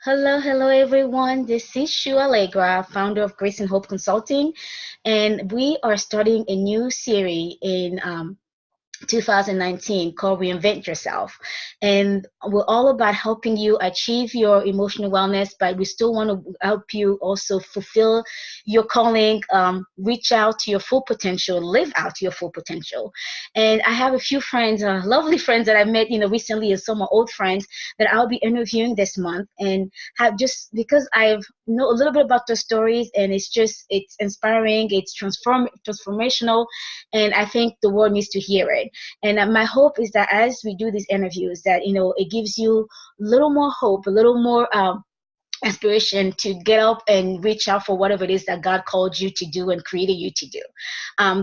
Hello everyone. This is Shu Allegra, founder of Grace and Hope Consulting, and we are starting a new series in 2019 called Reinvent Yourself. And we're all about helping you achieve your emotional wellness, but we still want to help you also fulfill your calling, reach out to your full potential, live out your full potential. And I have a few friends, lovely friends that I met, recently, and some are old friends that I'll be interviewing this month, and have just because I've know a little bit about their stories, and it's inspiring, it's transformational, and I think the world needs to hear it. And my hope is that as we do these interviews, that it gives you a little more hope, a little more inspiration to get up and reach out for whatever it is that God called you to do and created you to do.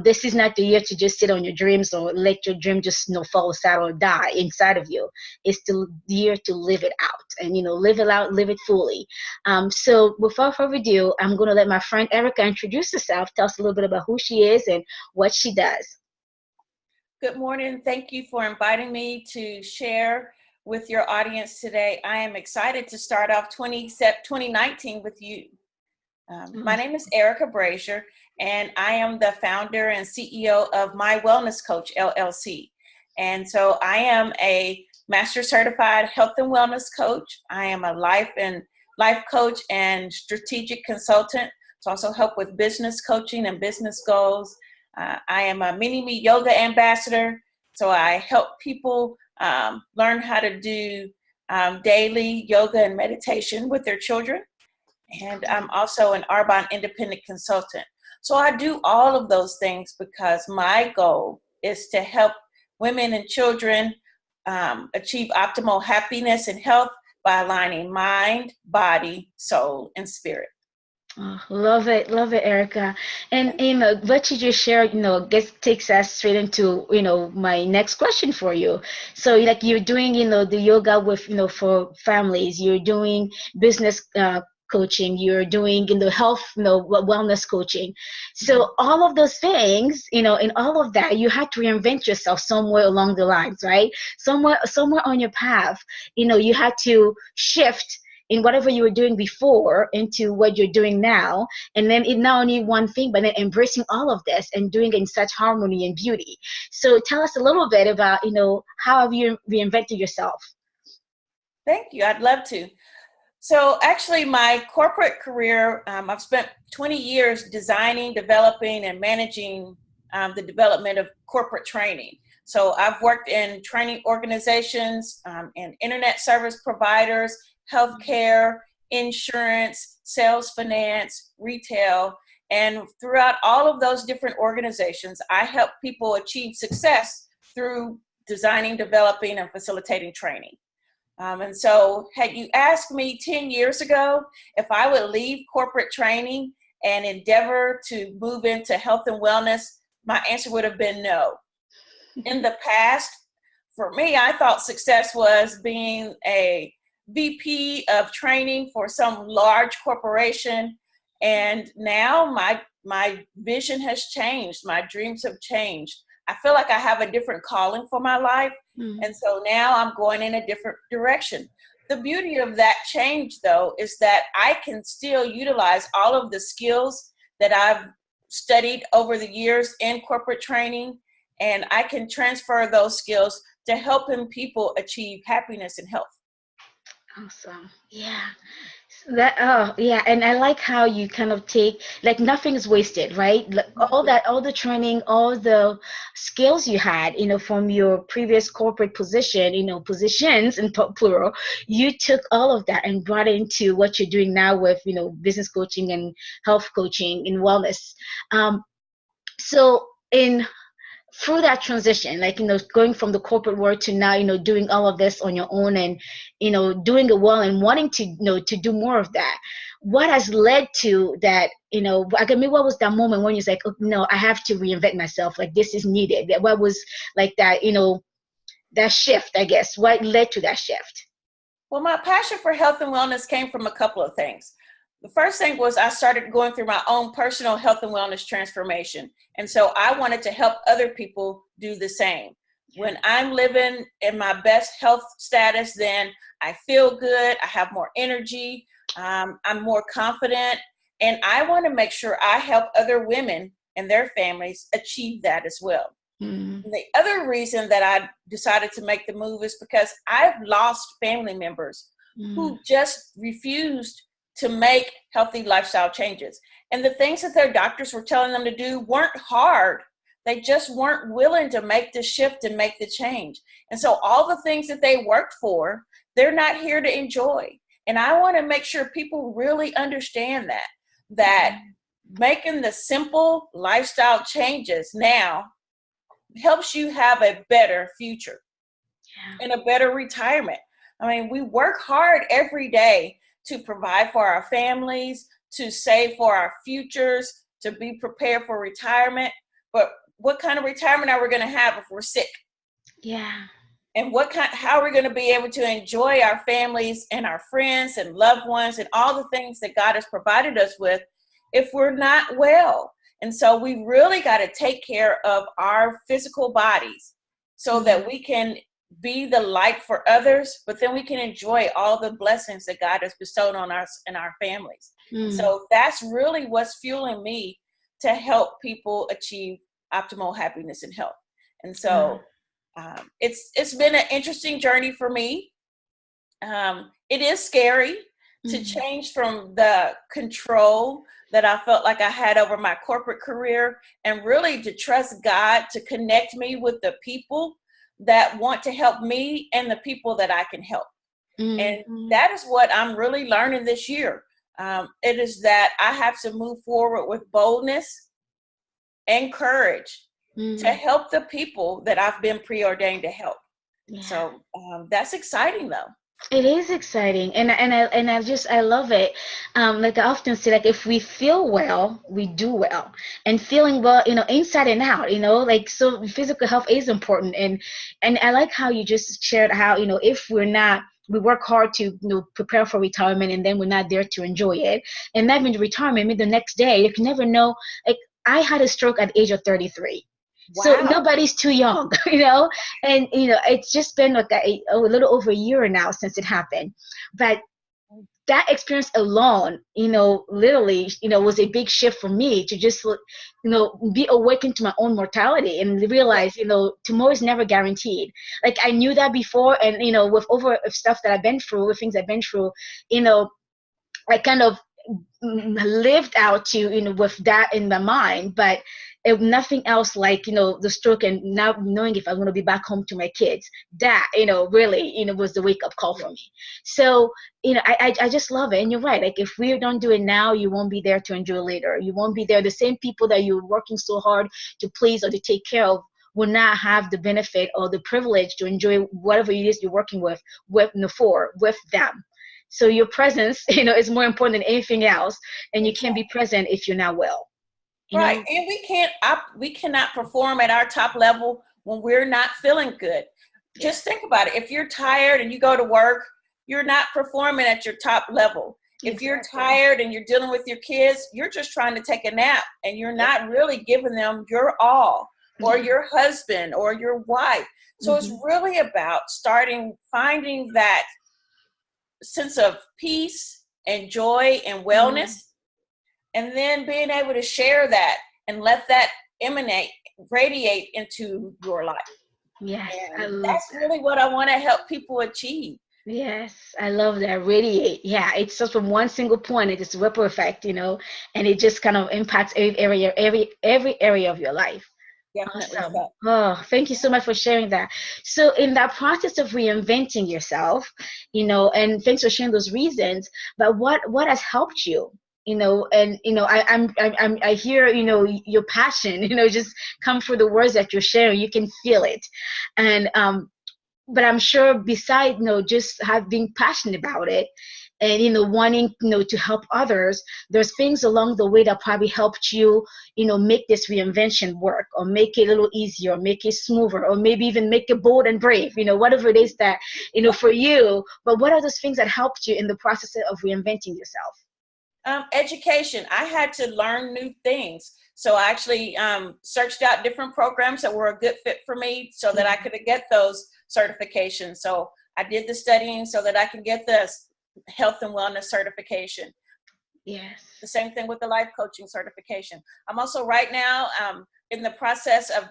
This is not the year to just sit on your dreams or let your dream just fall aside or die inside of you. It's the year to live it out and live it out, live it fully. So without further ado, I'm going to let my friend Erica introduce herself, tell us a little bit about who she is and what she does. Good morning. Thank you for inviting me to share with your audience today. I am excited to start off 2019 with you. My name is Erica Brasher, and I am the founder and CEO of My Wellness Coach, LLC. And so I am a master certified health and wellness coach. I am a life coach and strategic consultant to also help with business coaching and business goals. I am a Mini-Me yoga ambassador, so I help people learn how to do daily yoga and meditation with their children. And I'm also an Arbonne independent consultant. So I do all of those things because my goal is to help women and children achieve optimal happiness and health by aligning mind, body, soul, and spirit. Oh, love it, Erica. And what you just shared, takes us straight into my next question for you. So, like you're doing, the yoga with for families. You're doing business coaching. You're doing health, wellness coaching. So all of those things, in all of that, you had to reinvent yourself somewhere along the lines, right? Somewhere on your path, you had to shift in whatever you were doing before into what you're doing now, and then it not only one thing but then embracing all of this and doing it in such harmony and beauty. So tell us a little bit about how have you reinvented yourself? Thank you. I'd love to. So actually my corporate career, I've spent 20 years designing, developing, and managing the development of corporate training. So I've worked in training organizations, in internet service providers, healthcare, insurance, sales, finance, retail, and throughout all of those different organizations, I help people achieve success through designing, developing, and facilitating training. And so had you asked me 10 years ago if I would leave corporate training and endeavor to move into health and wellness, my answer would have been no. In the past, for me, I thought success was being a VP of training for some large corporation. And now my vision has changed. My dreams have changed. I feel like I have a different calling for my life. Mm-hmm. And so now I'm going in a different direction. The beauty of that change, though, is that I can still utilize all of the skills that I've studied over the years in corporate training, and I can transfer those skills to helping people achieve happiness and health. Awesome. Yeah. Yeah, and I like how you kind of take, like, nothing is wasted, right? Like, all the training, all the skills you had, from your previous corporate position, positions in plural, you took all of that and brought it into what you're doing now with, business coaching and health coaching and wellness. So in through that transition, like, going from the corporate world to now, doing all of this on your own and, doing it well and wanting to, to do more of that, what has led to that, I mean, what was that moment when you're like, oh, no, I have to reinvent myself, like this is needed? What was like that, that shift, I guess? What led to that shift? Well, my passion for health and wellness came from a couple of things. The first thing was I started going through my own personal health and wellness transformation. And so I wanted to help other people do the same. When I'm living in my best health status, then I feel good, I have more energy, I'm more confident, and I want to make sure I help other women and their families achieve that as well. Mm. The other reason that I decided to make the move is because I've lost family members who just refused to make healthy lifestyle changes. And the things that their doctors were telling them to do weren't hard. They just weren't willing to make the shift and make the change. And so all the things that they worked for, they're not here to enjoy. And I want to make sure people really understand that making the simple lifestyle changes now helps you have a better future and a better retirement. I mean, we work hard every day to provide for our families, to save for our futures, to be prepared for retirement. But what kind of retirement are we going to have if we're sick? Yeah. And how are we going to be able to enjoy our families and our friends and loved ones and all the things that God has provided us with if we're not well? And so we really got to take care of our physical bodies so that we can be the light for others, but then we can enjoy all the blessings that God has bestowed on us and our families. So that's really what's fueling me to help people achieve optimal happiness and health. And so it's been an interesting journey for me. It is scary to change from the control that I felt like I had over my corporate career and really to trust God to connect me with the people that want to help me and the people that I can help. And that is what I'm really learning this year. It is that I have to move forward with boldness and courage to help the people that I've been preordained to help. Yeah. So that's exciting though. It is exciting, and I love it. Like I often say, like if we feel well, we do well, and feeling well, inside and out, like so physical health is important, and I like how you just shared how if we work hard to prepare for retirement, and then we're not there to enjoy it, and that means retirement. Maybe the next day, you can never know. Like I had a stroke at the age of 33. Wow. So nobody's too young, and, it's just been like a little over a year now since it happened. But that experience alone, literally, was a big shift for me to just, be awakened to my own mortality and realize, tomorrow is never guaranteed. Like I knew that before, and, with over stuff that I've been through, with things I've been through, I kind of lived out to, with that in my mind, but if nothing else like, the stroke and now knowing if I'm going to be back home to my kids, that, really, was the wake up call for me. So, I just love it. And you're right. Like if we don't do it now, you won't be there to enjoy later. You won't be there. The same people that you're working so hard to please or to take care of will not have the benefit or the privilege to enjoy whatever it is you're working with them. So your presence, is more important than anything else. And you can't be present if you're not well. Right. And we cannot perform at our top level when we're not feeling good. Just think about it. If you're tired and you go to work, you're not performing at your top level. If you're tired and you're dealing with your kids, you're just trying to take a nap and you're not really giving them your all, or your husband or your wife. So it's really about finding that sense of peace and joy and wellness. And then being able to share that and let that radiate into your life. Yes, that's really what I want to help people achieve. Yes, I love that. Radiate. Yeah, it's just from one single point, it is ripple effect, and it just kind of impacts every area of your life. Definitely. Awesome. Oh, thank you so much for sharing that. So in that process of reinventing yourself, and thanks for sharing those reasons, but what has helped you? I hear, your passion, just come through the words that you're sharing. You can feel it. And, but I'm sure besides, just being passionate about it and, wanting, to help others, there's things along the way that probably helped you, make this reinvention work or make it a little easier, or make it smoother, or maybe even make it bold and brave, whatever it is that, for you. But what are those things that helped you in the process of reinventing yourself? Education. I had to learn new things. So I actually searched out different programs that were a good fit for me so that I could get those certifications. So I did the studying so that I can get the health and wellness certification. Yes. The same thing with the life coaching certification. I'm also right now in the process of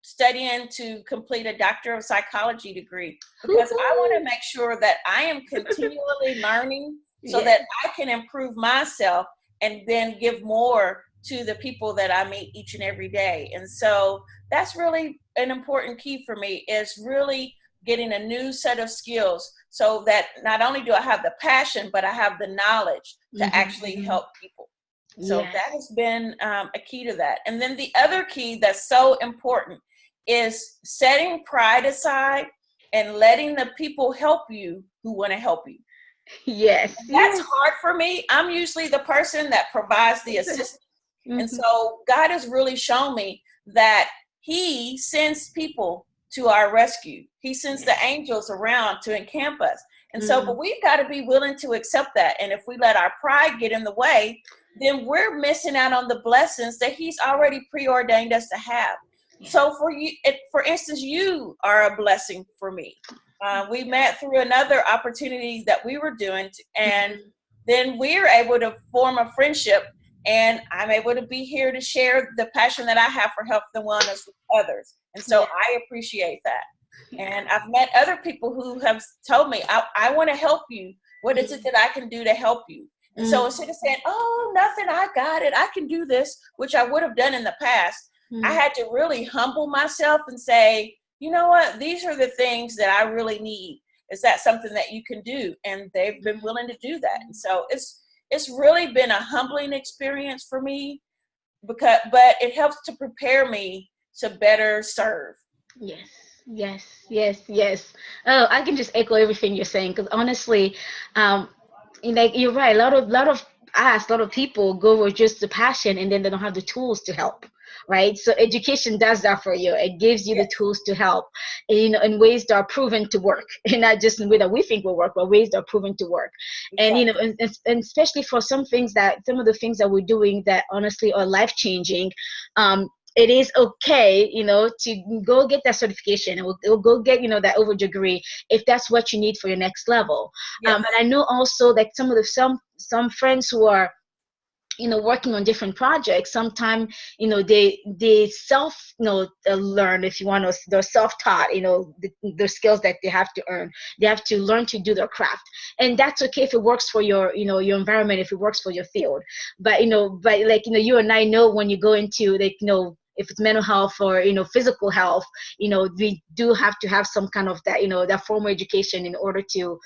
studying to complete a Doctor of Psychology degree, because I want to make sure that I am continually learning so Yes. that I can improve myself and then give more to the people that I meet each and every day. And so that's really an important key for me, is really getting a new set of skills so that not only do I have the passion, but I have the knowledge to actually help people. So Yes. that has been a key to that. And then the other key that's so important is setting pride aside and letting the people help you who want to help you. Yes. And that's hard for me. I'm usually the person that provides the assistance. And so God has really shown me that He sends people to our rescue. He sends the angels around to encamp us. And so, but we've got to be willing to accept that. And if we let our pride get in the way, then we're missing out on the blessings that He's already preordained us to have. So for you, for instance, you are a blessing for me. We met through another opportunity that we were doing, and then we were able to form a friendship, and I'm able to be here to share the passion that I have for health and wellness with others. And so I appreciate that. And I've met other people who have told me, I want to help you. What is it that I can do to help you? And so instead of saying, oh, nothing, I got it, I can do this, which I would have done in the past, I had to really humble myself and say, you know what, these are the things that I really need. Is that something that you can do? And they've been willing to do that. And so it's really been a humbling experience for me, but it helps to prepare me to better serve. Yes. Oh, I can just echo everything you're saying, because honestly, like you're right. A lot of people go with just the passion, and then they don't have the tools to help. Right. So education does that for you. It gives you the tools to help, in ways that are proven to work, and not just in the way that we think will work, but ways that are proven to work. And and especially for some of the things that we're doing that honestly are life changing. It is okay, to go get that certification, and we'll go get, that over degree if that's what you need for your next level. And I know also that some friends who are, working on different projects, sometimes, they self, learn, if you want to, they're self-taught, the skills that they have to earn. They have to learn to do their craft. And that's okay if it works for your, your environment, if it works for your field. But, you and I know when you go into, if it's mental health or, physical health, we do have to have some kind of that, that formal education in order to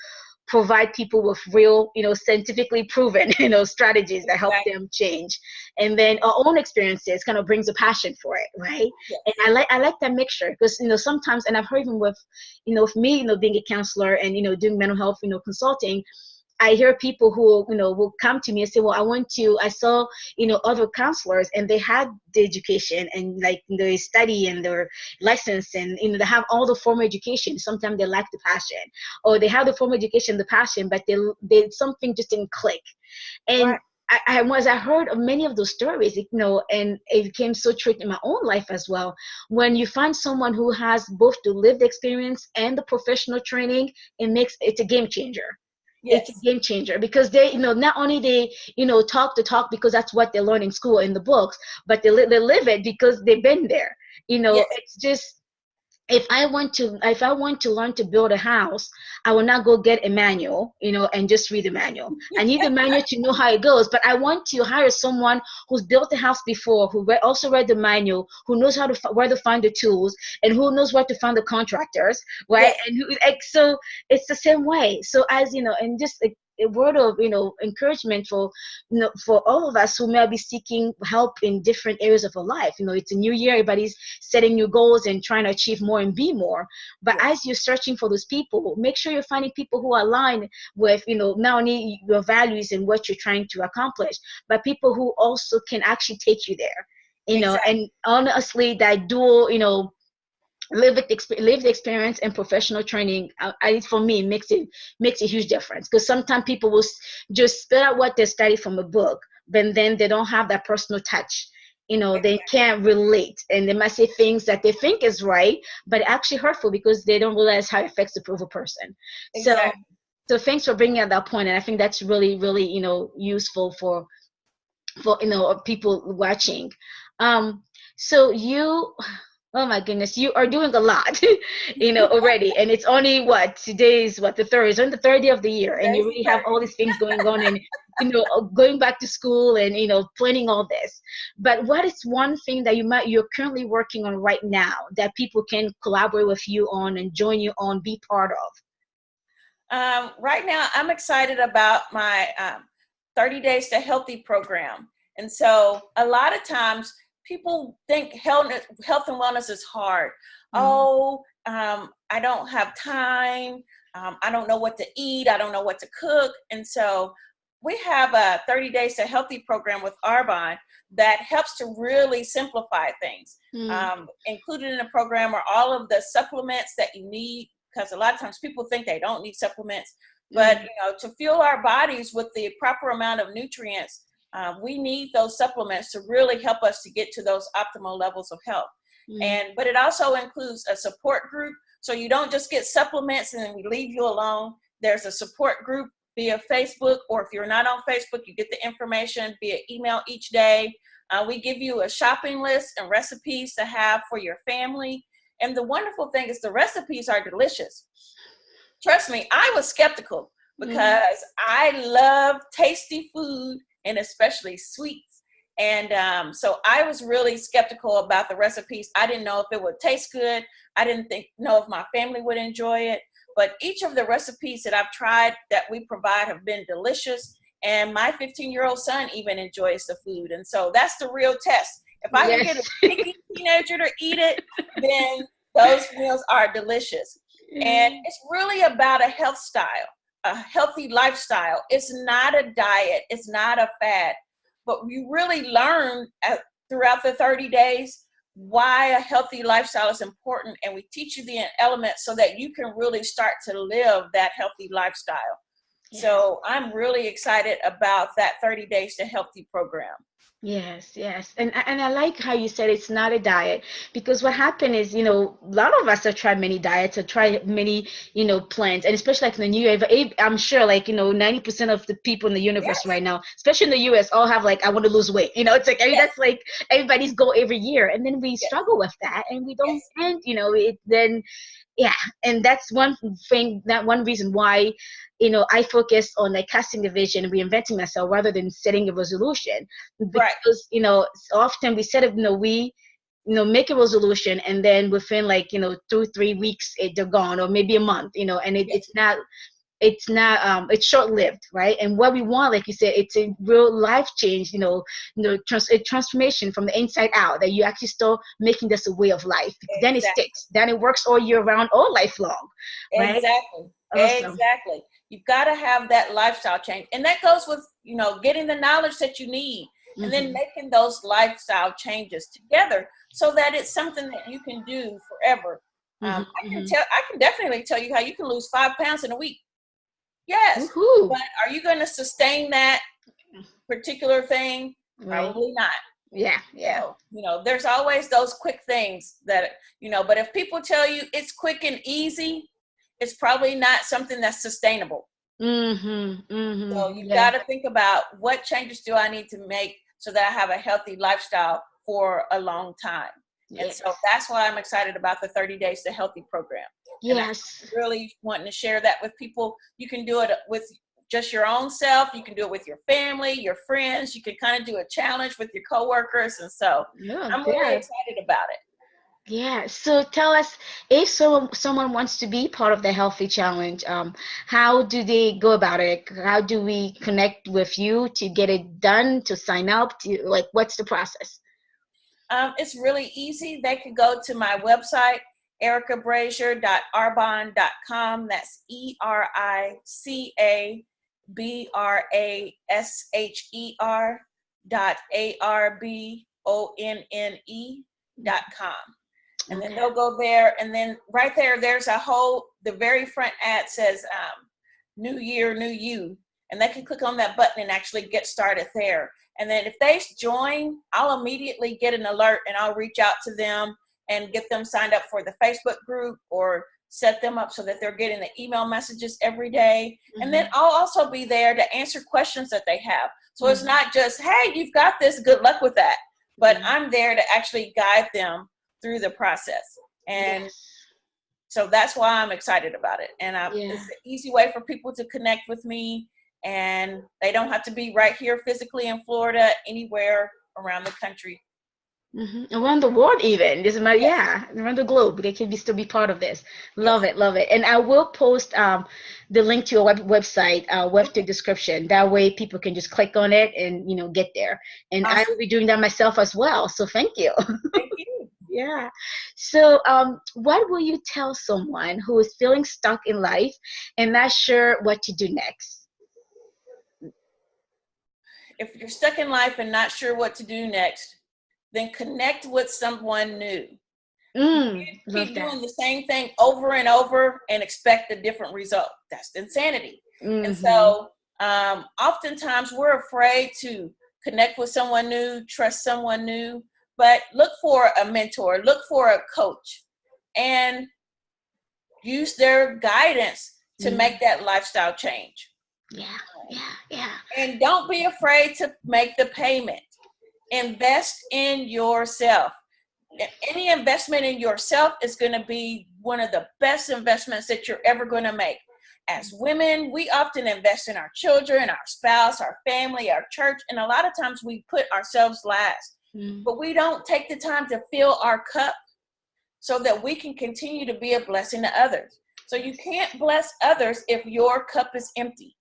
provide people with real, scientifically proven, strategies that help them change. And then our own experiences kind of brings a passion for it, right? And I like that mixture, because, sometimes, and I've heard even with, with me, being a counselor and, doing mental health, consulting, I hear people who, will come to me and say, well, I saw, other counselors, and they had the education and like the study and their license, and, they have all the formal education. Sometimes they lack the passion, or they have the formal education, the passion, but they something just didn't click. And I heard of many of those stories, and it became so true in my own life as well. When you find someone who has both the lived experience and the professional training, it's a game changer. It's a game changer, because they, not only they, talk the talk because that's what they learn in school in the books, but they live it because they've been there. It's just, if I want to learn to build a house, I will not go get a manual, and just read the manual. I need the manual to know how it goes, but I want to hire someone who's built a house before, who also read the manual, who knows where to find the tools, and who knows where to find the contractors, right? And so it's the same way. So as and just a word of encouragement for for all of us who may be seeking help in different areas of our life. It's a new year, everybody's setting new goals and trying to achieve more and be more. But as you're searching for those people, make sure you're finding people who align with not only your values and what you're trying to accomplish, but people who also can actually take you there. And honestly, that dual lived experience and professional training, for me, makes a huge difference, because sometimes people will just spit out what they study from a book, but then they don't have that personal touch. They can't relate, and they might say things that they think is right, but actually hurtful, because they don't realize how it affects the other person. So Exactly. so thanks for bringing up that point, and I think that's really, really, useful for people watching. um so you, oh my goodness, you are doing a lot, already, and it's only what, today is what, the third, it's on the third day of the year, and you Today's the really have all 30th. these things going on, and going back to school, and planning all this. But what is one thing that you're currently working on right now that people can collaborate with you on and join you on, be part of? Right now, I'm excited about my 30 Days to Healthy program. And so a lot of times people think health and wellness is hard. Mhm. Oh, I don't have time. I don't know what to eat. I don't know what to cook. And so we have a 30 Days to Healthy program with Arbonne that helps to really simplify things. Mm. Included in the program are all of the supplements that you need, because a lot of times people think they don't need supplements, but Mm. to fuel our bodies with the proper amount of nutrients, we need those supplements to really help us to get to those optimal levels of health. Mm. But it also includes a support group, so you don't just get supplements and then we leave you alone. There's a support group via Facebook, or if you're not on Facebook, you get the information via email each day. We give you a shopping list and recipes to have for your family. And the wonderful thing is the recipes are delicious. Trust me, I was skeptical Mm. because I love tasty food, and especially sweets. And so I was really skeptical about the recipes. I didn't know if it would taste good. I didn't know if my family would enjoy it. But each of the recipes that I've tried that we provide have been delicious. And my 15-year-old son even enjoys the food. And so that's the real test. If I can get a Yes. picky teenager to eat it, then those meals are delicious. And Mm. it's really about a a healthy lifestyle. It's not a diet, it's not a fad, but you really learn throughout the 30 days why a healthy lifestyle is important. And we teach you the elements so that you can really start to live that healthy lifestyle. Yes. So I'm really excited about that 30 Days to Healthy program. Yes, yes. And I like how you said it's not a diet, because what happened is, a lot of us have tried many diets, have tried many, plans, and especially like in the new year, I'm sure like, 90% of the people in the universe Yes, right now, especially in the US, all have like, I want to lose weight. It's like, I mean, yes, that's like everybody's goal every year. And then we yes, struggle with that, and we don't, yes, and, then yeah, and that's one thing, that one reason why, I focus on like casting the vision, reinventing myself, rather than setting a resolution, right, because often we set up, we make a resolution, and then within like 2-3 weeks they're gone, or maybe a month, and yes, it's short-lived, right? And what we want, like you said, it's a real life change, a transformation from the inside out, that you actually start making this a way of life, because then it exactly. sticks, then it works all year round, all lifelong, right? Exactly. Awesome. Exactly. You've got to have that lifestyle change. And that goes with, getting the knowledge that you need and then Hmm. making those lifestyle changes together so that it's something that you can do forever. Hmm. Hmm. I can definitely tell you how you can lose 5 pounds in a week. Yes. Woohoo. But are you going to sustain that particular thing? Right. Probably not. Yeah, yeah. So, there's always those quick things that, but if people tell you it's quick and easy, it's probably not something that's sustainable. Hmm. So Hmm. you've Yeah. got to think about what changes do I need to make so that I have a healthy lifestyle for a long time. And so Yes. that's why I'm excited about the 30 Days to Healthy program. And I'm Yes. really wanting to share that with people. You can do it with just your own self. You can do it with your family, your friends. You can kind of do a challenge with your coworkers. And so Yeah, I'm really yeah. excited about it. Yeah. So tell us, if someone wants to be part of the Healthy Challenge, how do they go about it? How do we connect with you to get it done, to sign up, to like, what's the process? It's really easy. They could go to my website, ericabrasher.arbonne.com. That's ERICABRASHER.ARBONNE.com. And then Okay. they'll go there, and then right there, there's a whole, the very front ad says, New Year, New You. And they can click on that button and actually get started there. And then if they join, I'll immediately get an alert, and I'll reach out to them and get them signed up for the Facebook group, or set them up so that they're getting the email messages every day. And then I'll also be there to answer questions that they have. So it's not just, hey, you've got this, good luck with that. But I'm there to actually guide them through the process. And Yes. so that's why I'm excited about it. And Yeah. it's an easy way for people to connect with me. And they don't have to be right here physically in Florida, anywhere around the country. Around the world, even doesn't matter. Yes. Yeah, around the globe, they can still be part of this. Love Yes. it, love it. And I will post the link to your website, Okay. the description. That way, people can just click on it and get there. And I will Awesome. be doing that myself as well. So thank you. Thank you. Yeah. So, what will you tell someone who is feeling stuck in life and not sure what to do next? If you're stuck in life and not sure what to do next, then connect with someone new. You can't Love keep that. doing the same thing over and over and expect a different result. That's insanity. And Mm-hmm. so oftentimes we're afraid to connect with someone new, trust someone new, but look for a mentor, look for a coach, and use their guidance to make that lifestyle change. Yeah, yeah, yeah. And don't be afraid to make the payment. Invest in yourself. Any investment in yourself is going to be one of the best investments that you're ever going to make. As women, we often invest in our children, our spouse, our family, our church, and a lot of times we put ourselves last. But we don't take the time to fill our cup so that we can continue to be a blessing to others. So you can't bless others if your cup is empty.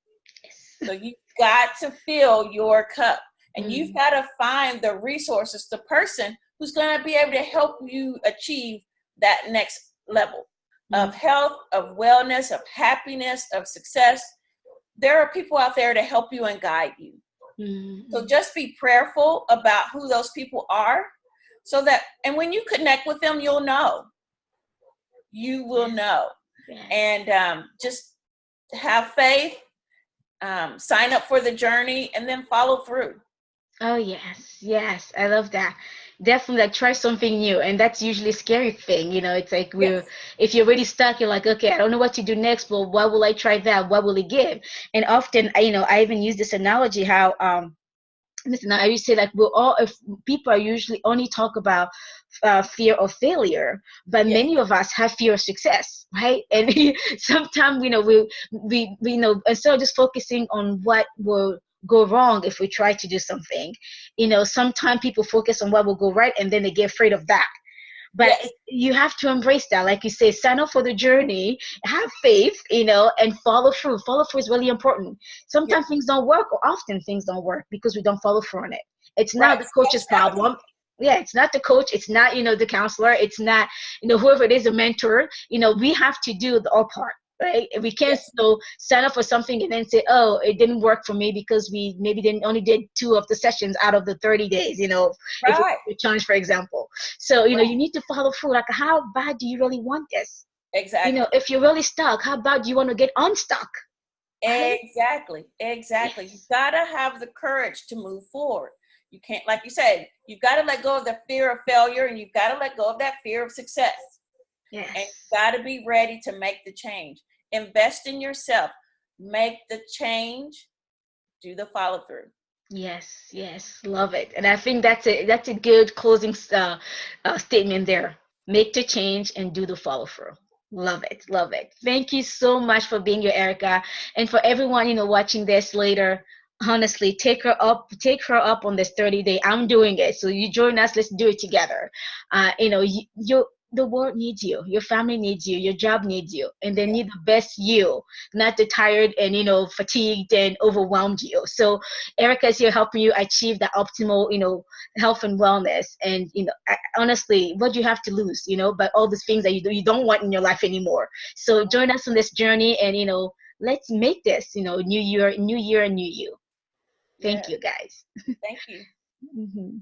So you've got to fill your cup, and you've got to find the resources, the person who's going to be able to help you achieve that next level of health, of wellness, of happiness, of success. There are people out there to help you and guide you. So just be prayerful about who those people are, so that, and when you connect with them, you'll know. You will know. Yes. And just have faith, sign up for the journey, and then follow through. Oh yes, yes, I love that. Definitely, like try something new, and that's usually a scary thing. It's like Yes. if you're already stuck, you're like, okay, I don't know what to do next, but what will I try that? What will it give? And often, I even use this analogy how listen, I used to say like we're all if people are usually only talk about fear of failure, but Yes. many of us have fear of success, right? And sometimes we instead of just focusing on what will go wrong if we try to do something, sometimes people focus on what will go right and then they get afraid of that. But Yes. you have to embrace that, like you say, sign up for the journey, have faith, and follow through. Follow through is really important. Sometimes Yes. things don't work, or often things don't work because we don't follow through on it. It's Right. not the coach's Self-sabotage. problem. Yeah, it's not the coach, it's not the counselor, it's not whoever it is, the mentor. We have to do the all part, right? We can't Yes. sign up for something and then say, oh, it didn't work for me because we maybe didn't only did 2 of the sessions out of the 30 days, if it's Right. a challenge, for example. So you Right. need to follow through. Like, how bad do you really want this? Exactly. If you're really stuck, how bad do you want to get unstuck, right? Exactly. Exactly. You Yes, gotta have the courage to move forward. You can't, like you said, you gotta let go of the fear of failure, and you've gotta let go of that fear of success. And yes. you gotta be ready to make the change. Invest in yourself. Make the change. Do the follow through. Yes, yes, love it. And I think that's a good closing statement there. Make the change and do the follow through. Love it, love it. Thank you so much for being here, Erica. And for everyone, watching this later, honestly, take her up on this 30-day. I'm doing it. So you join us, let's do it together. The world needs you, your family needs you, your job needs you, and they Yeah. need the best you, not the tired and fatigued and overwhelmed you. So Erica is here helping you achieve the optimal, health and wellness. And honestly, what do you have to lose, but all these things that you don't want in your life anymore. So join us on this journey, and let's make this, new year, and new you. Thank Yeah. you, guys. Thank you. Mhm.